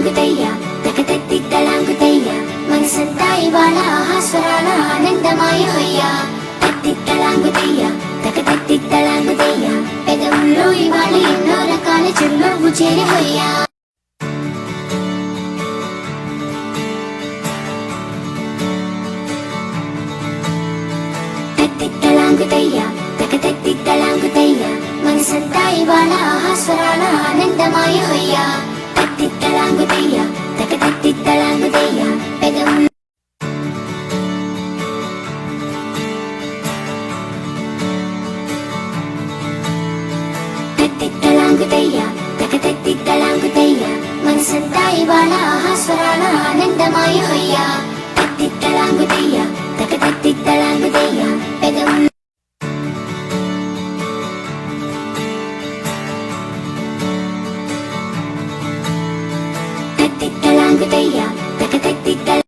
తలాంగుతయ్య తకతత్తి తలాంగుతయ్య మనసంతా ఇవాళ ఆహాస్వరాల ఆనందమాయ హొయ్య తత్తి తలాంగుతయ్య తకతత్తి తలాంగుతయ్య పెదవుల్లో ఇవాళ ఎన్నో రకాల చిరునవ్వు చేరి హొయ్య తత్తి తలాంగుతయ్య తకతత్తి తలాంగుతయ్య మనసంతా ఇవాళ ఆహాస్వరాల ఆనందమాయ హొయ్య తత్తి తలాంగుతయ్య తకతత్తి తలాంగుతయ్య పెదవుల్లో తత్తి తలాంగుతయ్య తకతత్తి తలాంగుతయ్య మనసంతా ఇవాళ ఆహాస్వరాల ఆనందమాయ హొయ్య తత్తి తలాంగుతయ్య తకతత్తి తలాంగుతయ్య పెదవుల్లో తలాంగుతయ్య